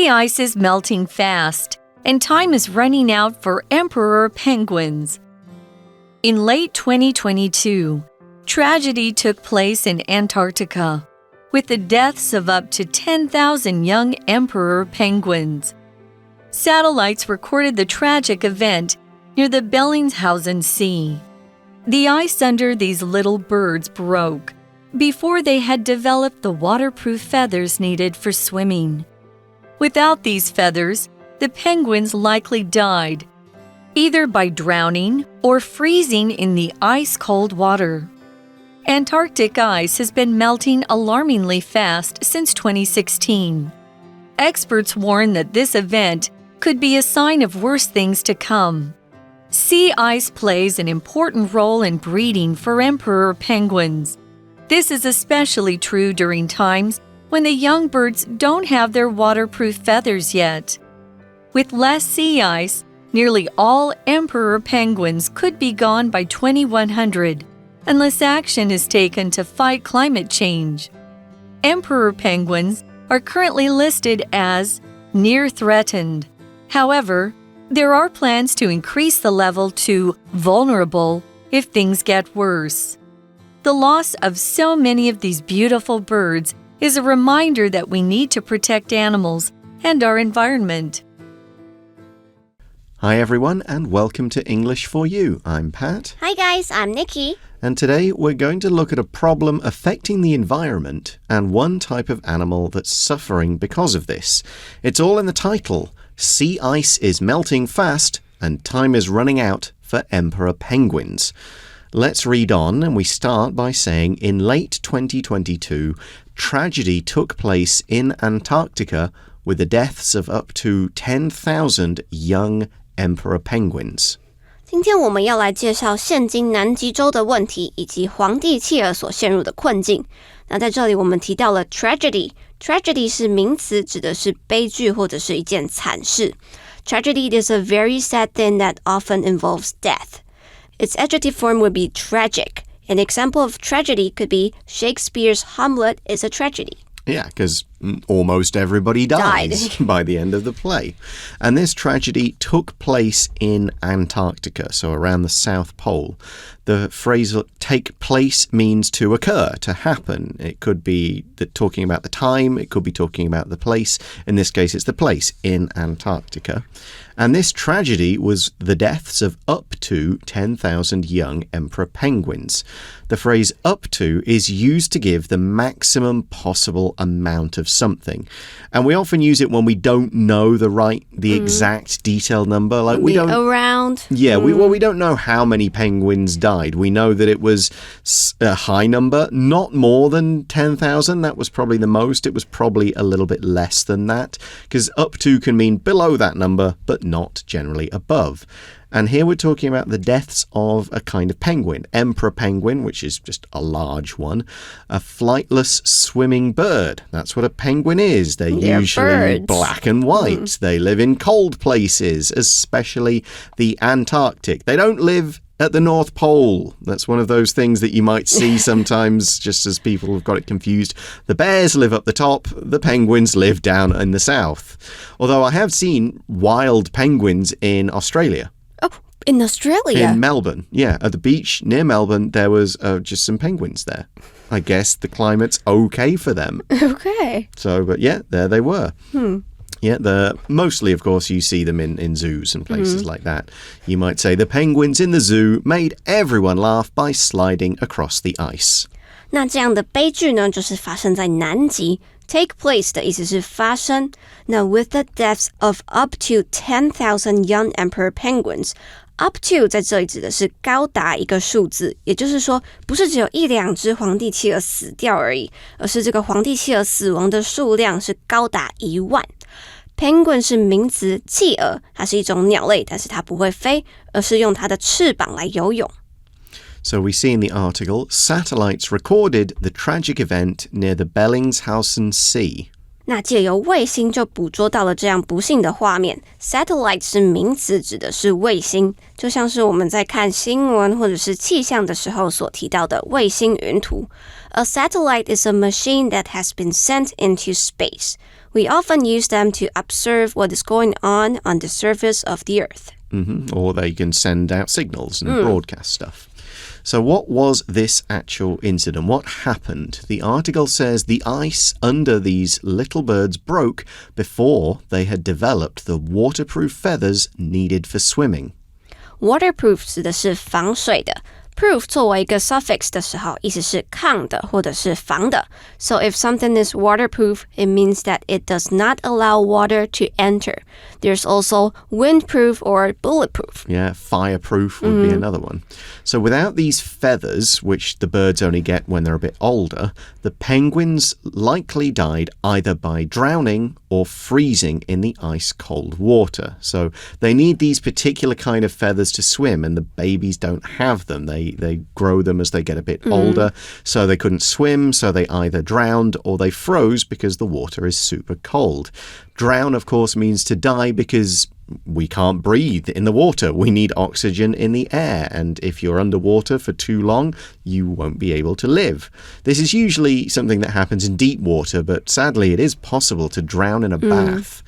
Sea ice is melting fast, and time is running out for emperor penguins. In late 2022, tragedy took place in Antarctica, with the deaths of up to 10,000 young emperor penguins. Satellites recorded the tragic event near the Bellingshausen Sea. The ice under these little birds broke before they had developed the waterproof feathers needed for swimming. Without these feathers, the penguins likely died, either by drowning or freezing in the ice-cold water. Antarctic ice has been melting alarmingly fast since 2016. Experts warn that this event could be a sign of worse things to come. Sea ice plays an important role in breeding for emperor penguins. This is especially true during times when the young birds don't have their waterproof feathers yet. With less sea ice, nearly all emperor penguins could be gone by 2100 unless action is taken to fight climate change. Emperor penguins are currently listed as near threatened. However, there are plans to increase the level to vulnerable if things get worse. The loss of so many of these beautiful birds is a reminder that we need to protect animals and our environment. Hi everyone and welcome to English for You. I'm Pat. Hi guys, I'm Nikki. And today we're going to look at a problem affecting the environment and one type of animal that's suffering because of this. It's all in the title. Sea ice is melting fast and time is running out for emperor penguins. Let's read on, and we start by saying, in late 2022, tragedy took place in Antarctica with the deaths of up to 10,000 young emperor penguins. 今天我们要来介绍现今南极洲的问题以及皇帝企鹅所陷入的困境。那在这里我们提到了 tragedy 是名词，指的是悲剧或者是一件惨事。Tragedy is a very sad thing that often involves death.Its adjective form would be tragic. An example of tragedy could be Shakespeare's Hamlet is a tragedy. Yeah, because almost everybody dies by the end of the play. And this tragedy took place in Antarctica, so around the South Pole. The phrase take place means to occur, to happen. It could be talking about the time, it could be talking about the place. In this case, it's the place in Antarctica. And this tragedy was the deaths of up to 10,000 young emperor penguins. The phrase up to is used to give the maximum possible amount of something. And we often use it when we don't know the exact detailed number. Like we don't around. Yeah, we don't know how many penguins died. We know that it was a high number, not more than 10,000. That was probably the most. It was probably a little bit less than that, because up to can mean below that number, but not generally above. And here we're talking about the deaths of a kind of penguin, emperor penguin, which is just a large one, a flightless swimming bird. That's what a penguin is. They're usually birds. Black and white. They live in cold places, especially the Antarctic. They don't live at the North Pole. That's one of those things that you might see sometimes, just as people have got it confused. The bears live up the top, the penguins live down in the south. Although I have seen wild penguins in Australia. Oh, in Australia? In Melbourne, yeah. At the beach near Melbourne, there was just some penguins there. I guess the climate's okay for them. Okay. So, but yeah, there they were. Yeah, mostly, of course, you see them in zoos and places like that. You might say the penguins in the zoo made everyone laugh by sliding across the ice. 那这样的悲剧呢，就是发生在南极。Take place 的意思是发生。那 with the deaths of up to 10,000 young emperor penguins, up to 在这里指的是高达一个数字，也就是说，不是只有一两只皇帝企鹅死掉而已，而是这个皇帝企鹅死亡的数量是高达10000。Penguin 是名词，企鹅它是一种鸟类，但是它不会飞，而是用它的翅膀来游泳。So we see in the article, satellites recorded the tragic event near the Bellingshausen Sea. 那借由卫星就捕捉到了这样不幸的画面。Satellite 是名词，指的是卫星，就像是我们在看新闻或者是气象的时候所提到的卫星云图。A satellite is a machine that has been sent into space. We often use them to observe what is going on the surface of the earth. Or they can send out signals and broadcast stuff. So what was this actual incident? What happened? The article says the ice under these little birds broke before they had developed the waterproof feathers needed for swimming. Waterproof 指的是防水的。Proof 作为一个 suffix 的时候，意思是抗的或者是防的。So if something is waterproof, it means that it does not allow water to enter. There's also windproof or bulletproof. Yeah, fireproof would be another one. So without these feathers, which the birds only get when they're a bit older, the penguins likely died either by drowning or freezing in the ice-cold water. So they need these particular kind of feathers to swim, and the babies don't have them. They grow them as they get a bit older, so they couldn't swim, so they either drowned or they froze because the water is super cold. Drown, of course, means to die because we can't breathe in the water. We need oxygen in the air, and if you're underwater for too long, you won't be able to live. This is usually something that happens in deep water, but sadly it is possible to drown in a bath.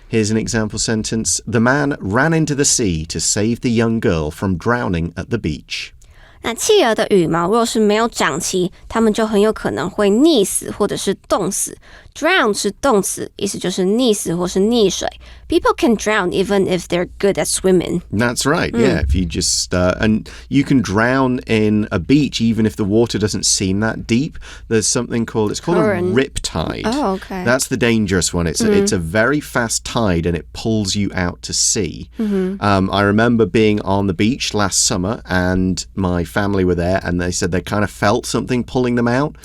Here's an example sentence. The man ran into the sea to save the young girl from drowning at the beach. 那企鹅的羽毛若是没有长齐，它们就很有可能会溺死或者是冻死。Drown 是动词，意思就是溺死或是溺水。People can drown even if they're good at swimming. That's right, yeah. If you just and you can drown in a beach even if the water doesn't seem that deep. There's something called a riptide. Oh, okay. That's the dangerous one. It's a very fast tide and it pulls you out to sea. I remember being on the beach last summer and my family were there and they said they kind of felt something pulling them out.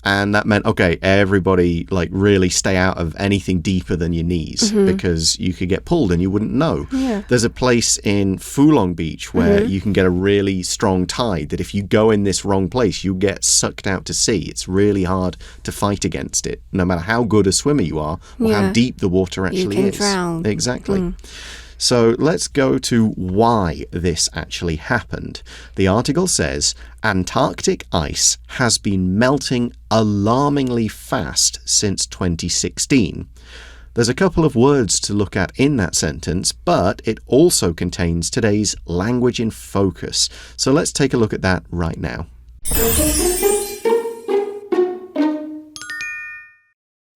And that meant, okay, everybody really stay out of anything deeper than your knees because you could get pulled and you wouldn't know. Yeah. There's a place in Fulong Beach where you can get a really strong tide that if you go in this wrong place, you get sucked out to sea. It's really hard to fight against it, no matter how good a swimmer you are or how deep the water actually is. You is. can drown. Exactly. So let's go to why this actually happened. The article says, Antarctic ice has been melting alarmingly fast since 2016. There's a couple of words to look at in that sentence, but it also contains today's language in focus. So let's take a look at that right now.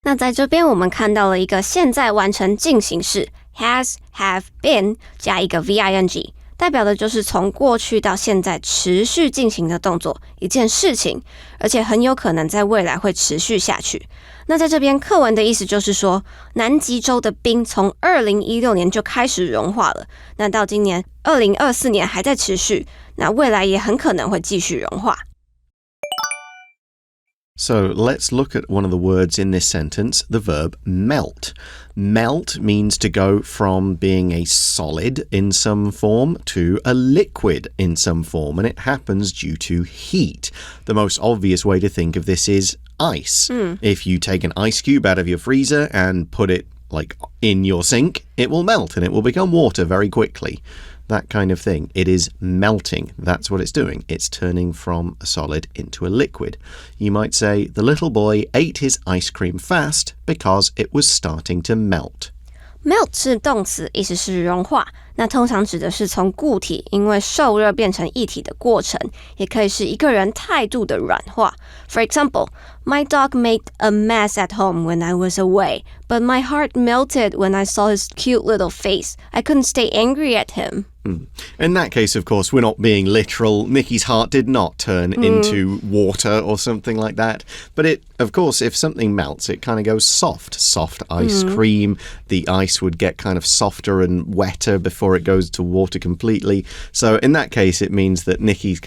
那在这边我们看到了一个现在完成进行式 has, have, been 加一个 VING， 代表的就是从过去到现在持续进行的动作，一件事情，而且很有可能在未来会持续下去。那在这边课文的意思就是说，南极洲的冰从2016年就开始融化了，那到今年2024年还在持续，那未来也很可能会继续融化。So let's look at one of the words in this sentence, the verb melt. Melt means to go from being a solid in some form to a liquid in some form, and it happens due to heat. The most obvious way to think of this is ice. If you take an ice cube out of your freezer and put it in your sink, it will melt and it will become water very quickly. That kind of thing. It is melting. That's what it's doing. It's turning from a solid into a liquid. You might say, the little boy ate his ice cream fast because it was starting to melt. Melt 是动词，意思是融化。那通常指的是从固体因为受热变成液体的过程，也可以是一个人态度的软化。For example, my dog made a mess at home when I was away, but my heart melted when I saw his cute little face. I couldn't stay angry at him. In that case, of course, we're not being literal. Nikki's heart did not turn into water or something like that. But of course, if something melts, it kind of goes soft. Soft ice cream. The ice would get kind of softer and wetter before it goes to water completely. So in that case, it means that Nikki's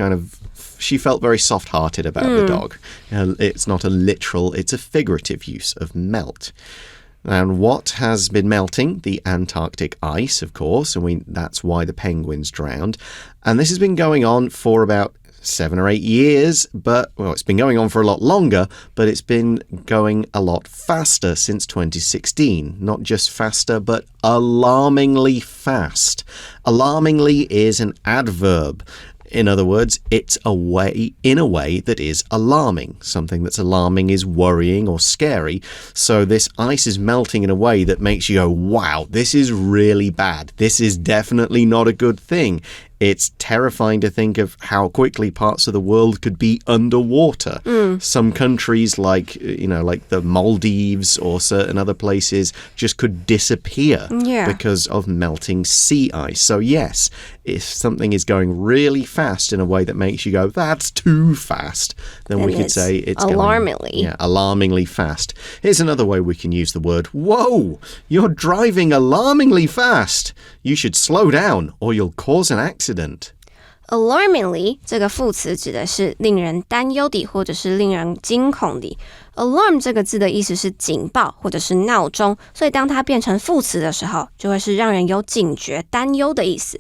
she felt very soft-hearted about the dog. It's not a literal, it's a figurative use of melt. And what has been melting? The Antarctic ice, of course, and that's why the penguins drowned. And this has been going on for about 7 or 8 years, it's been going on for a lot longer, but it's been going a lot faster since 2016. Not just faster, but alarmingly fast. Alarmingly is an adverb. In other words, it's in a way that is alarming. Something that's alarming is worrying or scary. So this ice is melting in a way that makes you go, wow, this is really bad. This is definitely not a good thing. It's terrifying to think of how quickly parts of the world could be underwater. Some countries like the Maldives or certain other places just could disappear because of melting sea ice. So yes, if something is going really fast in a way that makes you go, that's too fast, then we could say it's alarmingly. Alarmingly fast. Here's another way we can use the word, whoa, you're driving alarmingly fast. You should slow down or you'll cause an accident.Alarmingly 这个副词指的是令人担忧的或者是令人惊恐的。Alarm 这个字的意思是警报或者是闹钟，所以当它变成副词的时候，就会是让人有警觉、担忧的意思。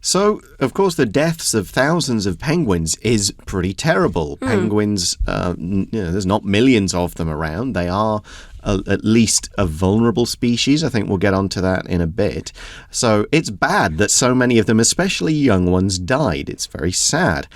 So, of course, the deaths of thousands of penguins is pretty terrible. Penguins, there's not millions of them around. They are at least a vulnerable species. I think we'll get onto that in a bit. So it's bad that so many of them, especially young ones, died. It's very sad.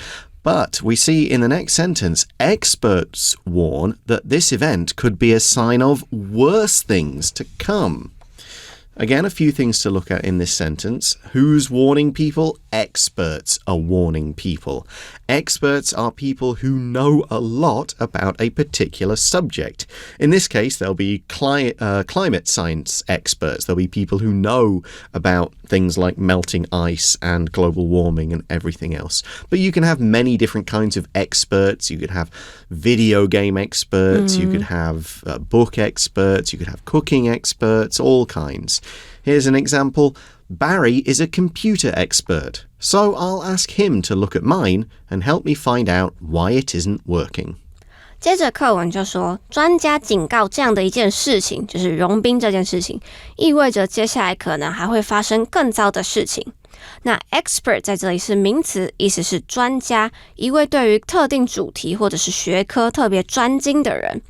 But we see in the next sentence, experts warn that this event could be a sign of worse things to come.Again, a few things to look at in this sentence. Who's warning people? Experts are warning people. Experts are people who know a lot about a particular subject. In this case, there'll be climate science experts. There'll be people who know about things like melting ice and global warming and everything else. But you can have many different kinds of experts. You could have video game experts. You could have book experts. You could have cooking experts, all kinds.Here's an example. Barry is a computer expert, so I'll ask him to look at mine and help me find out why it isn't working. 接着课文就说，专家警告这样的一件事情，就是融冰这件事情，意味着接下来可能还会发生更糟的事情。那 expert 在这里是名词，意思是专家，一位对于特定主题或者是学科特别专精的人。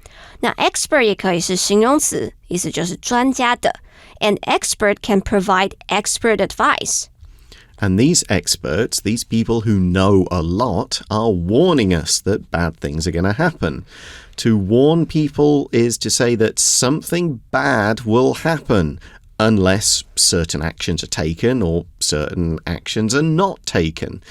那 expert 也可以是形容词，意思就是专家的。An expert can provide expert advice. And these experts, these people who know a lot, are warning us that bad things are going to happen. To warn people is to say that something bad will happen unless certain actions are taken or certain actions are not taken.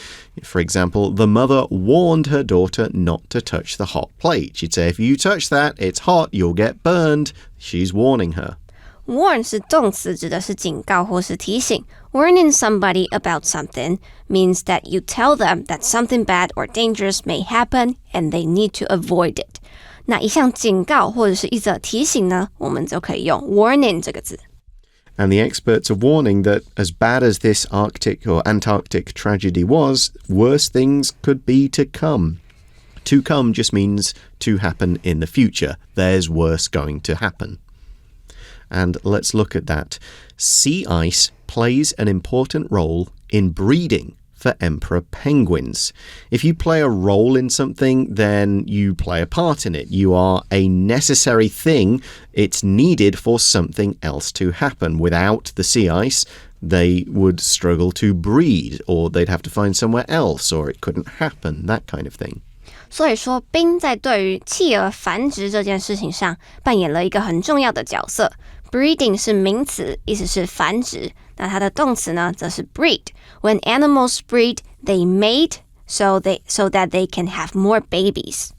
For example, the mother warned her daughter not to touch the hot plate. She'd say, if you touch that, it's hot, you'll get burned. She's warning her.Warn 是动词，指的是警告或是提醒。Warning somebody about something means that you tell them that something bad or dangerous may happen and they need to avoid it. 那一项警告或者是一则提醒呢，我们就可以用 warning 这个字。And the experts are warning that as bad as this Arctic or Antarctic tragedy was, worse things could be to come. To come just means to happen in the future. There's worse going to happen.And let's look at that. Sea ice plays an important role in breeding for emperor penguins. If you play a role in something, then you play a part in it. You are a necessary thing. It's needed for something else to happen. Without the sea ice, they would struggle to breed, or they'd have to find somewhere else, or it couldn't happen, that kind of thing.所以说，冰在对于企鹅繁殖这件事情上扮演了一个很重要的角色。Breeding 是名词，意思是繁殖。那它的动词呢，则是 breed. When animals breed, they mate so that they can have more babies.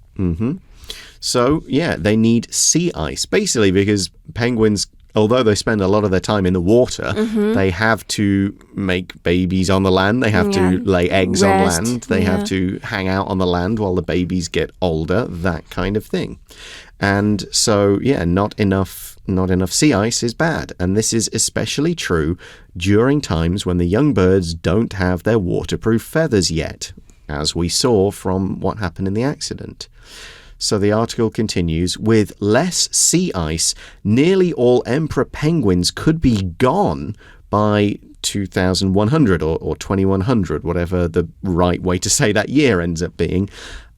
So, yeah, they need sea ice, basically because penguins...Although they spend a lot of their time in the water, they have to make babies on the land. They have to lay eggs on land. They have to hang out on the land while the babies get older, that kind of thing. And so, yeah, not enough sea ice is bad. And this is especially true during times when the young birds don't have their waterproof feathers yet, as we saw from what happened in the accident.So the article continues, with less sea ice, nearly all emperor penguins could be gone by 2100 or 2100, whatever the right way to say that year ends up being,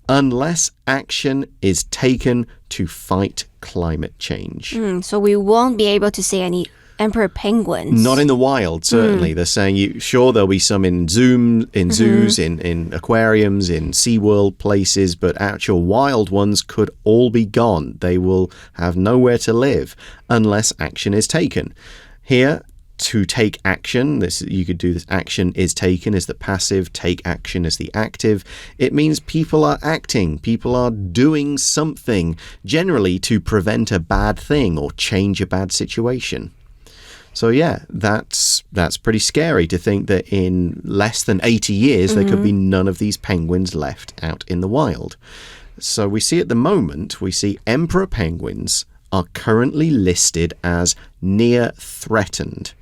unless action is taken to fight climate change. So we won't be able to see any emperor penguins. Not in the wild, certainly. They're saying, sure, there'll be some in zoos, in aquariums, in SeaWorld places, but actual wild ones could all be gone. They will have nowhere to live unless action is taken. Here, to take action, you could do this. Action is taken is the passive, take action is the active. It means people are acting, people are doing something, generally to prevent a bad thing or change a bad situation. So yeah, that's pretty scary to think that in less than 80 years there could be none of these penguins left out in the wild. So we see at the moment, emperor penguins are currently listed as near threatened.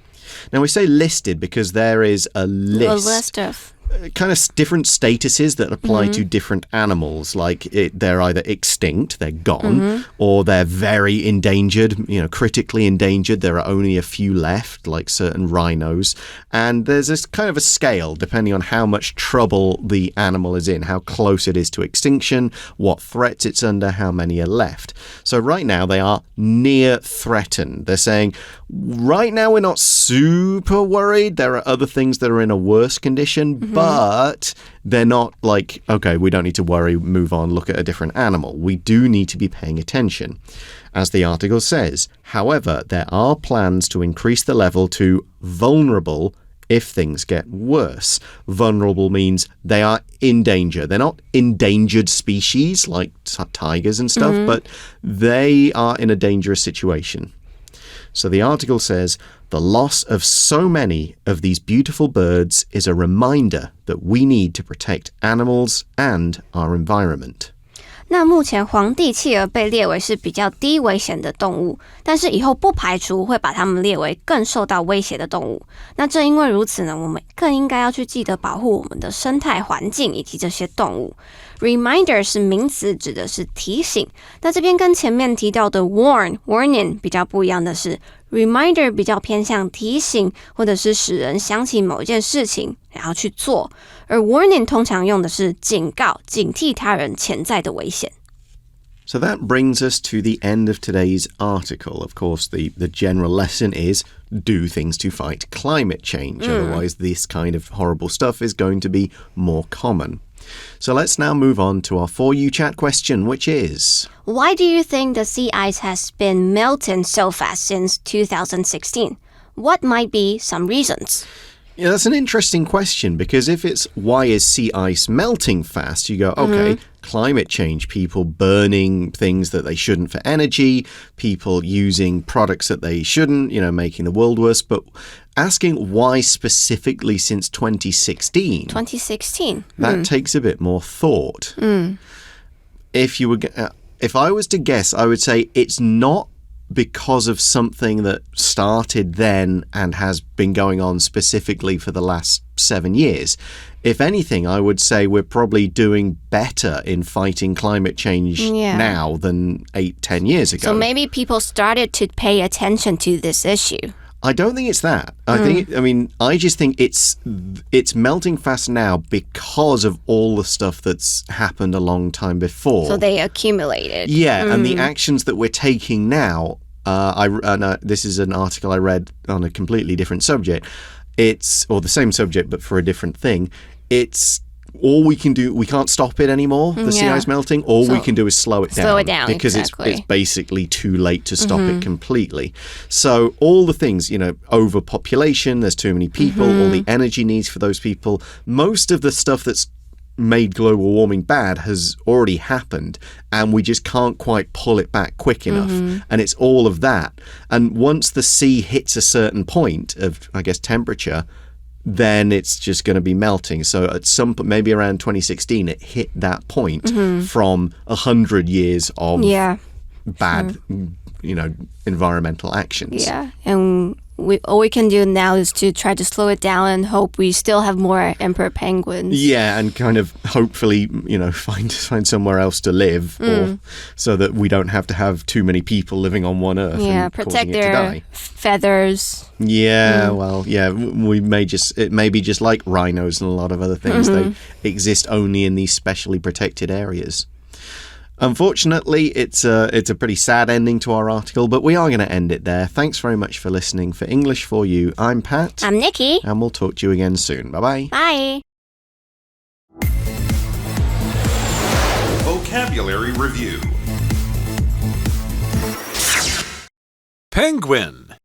Now we say listed because there is a list of kind of different statuses that apply to different animals. Like they're either extinct, they're gone, or they're very endangered, critically endangered. There are only a few left, like certain rhinos. And there's this kind of a scale depending on how much trouble the animal is in, how close it is to extinction, what threats it's under, how many are left. So right now they are near threatened. They're saying right now we're not super worried. There are other things that are in a worse condition, but they're not like, okay, we don't need to worry, move on, look at a different animal. We do need to be paying attention. As the article says, however, there are plans to increase the level to vulnerable if things get worse. Vulnerable means they are in danger. They're not endangered species like tigers and stuff, but they are in a dangerous situation. So the article says, the loss of so many of these beautiful birds is a reminder that we need to protect animals and our environment. 那目前皇帝企鹅被列为是比较低危险的动物，但是以后不排除会把它们列为更受到威胁的动物。那正因为如此呢，我们更应该要去记得保护我们的生态环境以及这些动物。Reminder 是名词，指的是提醒。那这边跟前面提到的 warning 比较不一样的是 ，reminder 比较偏向提醒，或者是使人想起某一件事情，然后去做。而 warning 通常用的是警告、警惕他人潜在的危险。So that brings us to the end of today's article. Of course, the general lesson is do things to fight climate change. Otherwise, this kind of horrible stuff is going to be more common. So let's now move on to our For You chat question, which is... Why do you think the sea ice has been melting so fast since 2016? What might be some reasons? Yeah, that's an interesting question, because if it's why is sea ice melting fast, you go, okay, climate change, people burning things that they shouldn't for energy, people using products that they shouldn't, making the world worse. But asking why specifically since 2016. 2016. That takes a bit more thought. If I was to guess, I would say it's not because of something that started then and has been going on specifically for the last 7 years. If anything, I would say we're probably doing better in fighting climate change now than 8-10 years ago. So maybe people started to pay attention to this issue. I don't think it's that. I just think it's melting fast now because of all the stuff that's happened a long time before. So they accumulated. Yeah, and the actions that we're taking now, this is an article I read on a completely different subject. Or the same subject, but for a different thing. It's all we can do. We can't stop it anymore, the sea ice melting. All we can do is slow it down. Because it's basically too late to stop it completely. So all the things, overpopulation, there's too many people, all the energy needs for those people. Most of the stuff that's made global warming bad has already happened, and we just can't quite pull it back quick enough. And it's all of that. And once the sea hits a certain point of, I guess, temperature, then it's just going to be melting. So at some point, maybe around 2016, it hit that point from 100 years of bad, environmental actions. Yeah, and all we can do now is to try to slow it down and hope we still have more emperor penguins. Yeah, and kind of hopefully, find somewhere else to live, or so that we don't have to have too many people living on one Earth. Yeah, and protect their feathers. Yeah, it may be just like rhinos and a lot of other things. They exist only in these specially protected areas. Unfortunately, it's a pretty sad ending to our article, but we are going to end it there. Thanks very much for listening. For English for You, I'm Pat. I'm Nikki. And we'll talk to you again soon. Bye-bye. Bye. Vocabulary Review. Penguin.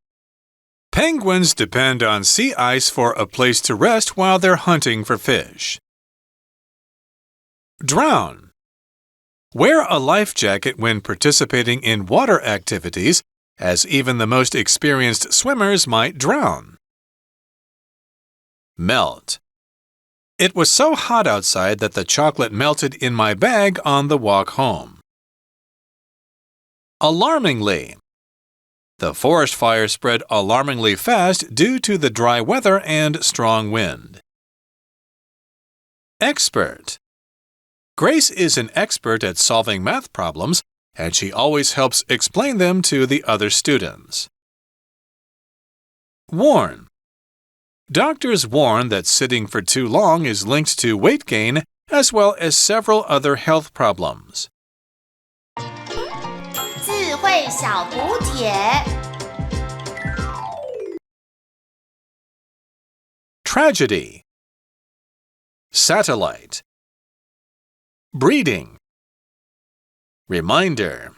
Penguins depend on sea ice for a place to rest while they're hunting for fish. Drown. Wear a life jacket when participating in water activities, as even the most experienced swimmers might drown. Melt. It was so hot outside that the chocolate melted in my bag on the walk home. Alarmingly. The forest fire spread alarmingly fast due to the dry weather and strong wind. Expert. Grace is an expert at solving math problems, and she always helps explain them to the other students. Warn. Doctors warn that sitting for too long is linked to weight gain as well as several other health problems. 智慧小补帖 Tragedy. Satellite. Breeding. Reminder.